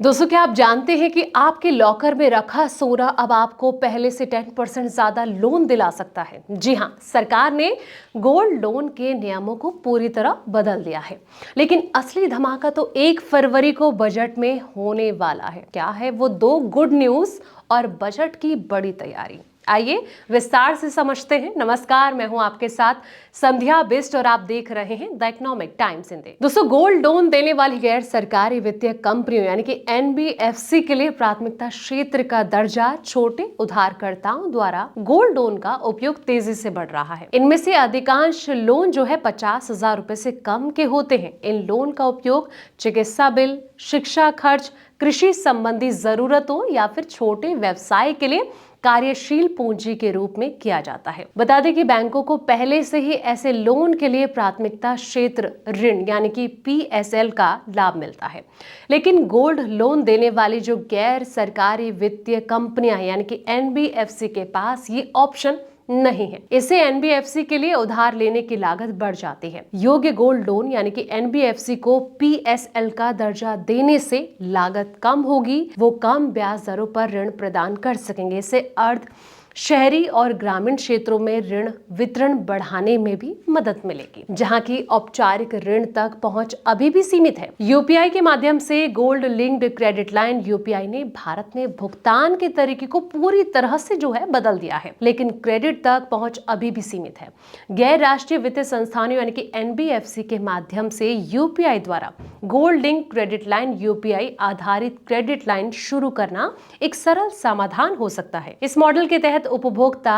दोस्तों, क्या आप जानते हैं कि आपके लॉकर में रखा सोना अब आपको पहले से 10% ज्यादा लोन दिला सकता है। जी हाँ, सरकार ने गोल्ड लोन के नियमों को पूरी तरह बदल दिया है। लेकिन असली धमाका तो 1 फरवरी को बजट में होने वाला है। क्या है वो 2 गुड न्यूज और बजट की बड़ी तैयारी, आइए विस्तार से समझते हैं। नमस्कार, मैं हूं आपके साथ संध्या बिष्ट और आप देख रहे हैं द इकोनॉमिक टाइम्स हिंदी। दोस्तों, गोल्ड लोन देने वाली गैर सरकारी वित्तीय कंपनियों यानी कि एनबीएफसी के लिए प्राथमिकता क्षेत्र का दर्जा छोटे उधारकर्ताओं द्वारा गोल्ड लोन का उपयोग तेजी से बढ़ रहा है। इनमें से अधिकांश लोन जो है 50,000 रुपए से कम के होते हैं। इन लोन का उपयोग चिकित्सा बिल, शिक्षा खर्च, कृषि संबंधी जरूरतों या फिर छोटे व्यवसाय के लिए कार्यशील पूंजी के रूप में किया जाता है। बता दें कि बैंकों को पहले से ही ऐसे लोन के लिए प्राथमिकता क्षेत्र ऋण यानी कि पीएसएल का लाभ मिलता है। लेकिन गोल्ड लोन देने वाली जो गैर सरकारी वित्तीय कंपनियां यानी कि एनबीएफसी के पास ये ऑप्शन नहीं है। इससे एनबीएफसी के लिए उधार लेने की लागत बढ़ जाती है। योग्य गोल्ड लोन यानी कि एनबीएफसी को पीएसएल का दर्जा देने से लागत कम होगी। वो कम ब्याज दरों पर ऋण प्रदान कर सकेंगे। इससे अर्ध शहरी और ग्रामीण क्षेत्रों में ऋण वितरण बढ़ाने में भी मदद मिलेगी, जहां की औपचारिक ऋण तक पहुंच अभी भी सीमित है। यूपीआई के माध्यम से gold linked credit line UPI ने भारत में भुगतान के तरीके को पूरी तरह से जो है बदल दिया है, लेकिन क्रेडिट तक पहुंच अभी भी सीमित है। गैर राष्ट्रीय वित्तीय संस्थानों यानी कि एनबीएफसी के माध्यम से यूपीआई द्वारा gold link credit line UPI आधारित क्रेडिट लाइन शुरू करना एक सरल समाधान हो सकता है। इस मॉडल के तहत उपभोक्ता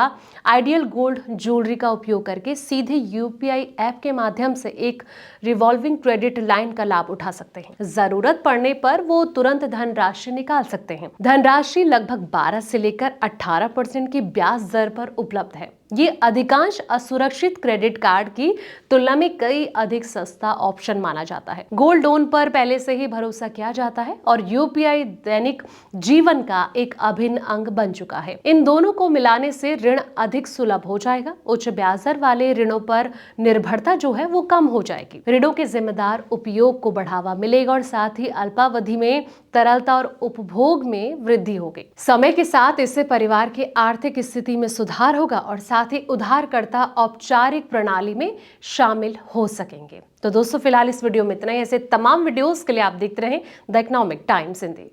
आइडियल गोल्ड ज्वेलरी का उपयोग करके सीधे यूपीआई ऐप के माध्यम से एक रिवॉल्विंग क्रेडिट लाइन का लाभ उठा सकते हैं। जरूरत पड़ने पर वो तुरंत धनराशि निकाल सकते हैं। धनराशि लगभग 12 से लेकर 18% की ब्याज दर पर उपलब्ध है। ये अधिकांश असुरक्षित क्रेडिट कार्ड की तुलना में कई अधिक सस्ता ऑप्शन माना जाता है। गोल्ड लोन पर पहले से ही भरोसा किया जाता है और यूपीआई दैनिक जीवन का एक अभिन्न अंग बन चुका है। इन दोनों को मिलाने से ऋण अधिक सुलभ हो जाएगा। उच्च ब्याज दर वाले ऋणों पर निर्भरता जो है वो कम हो जाएगी। ऋणों के जिम्मेदार उपयोग को बढ़ावा मिलेगा और साथ ही अल्पावधि में तरलता और उपभोग में वृद्धि होगी। समय के साथ इससे परिवार की आर्थिक स्थिति में सुधार होगा और साथ ही उधारकर्ता औपचारिक प्रणाली में शामिल हो सकेंगे। तो दोस्तों, फिलहाल इस वीडियो में इतना ही। ऐसे तमाम वीडियोस के लिए आप देखते रहें द इकोनॉमिक टाइम्स हिंदी।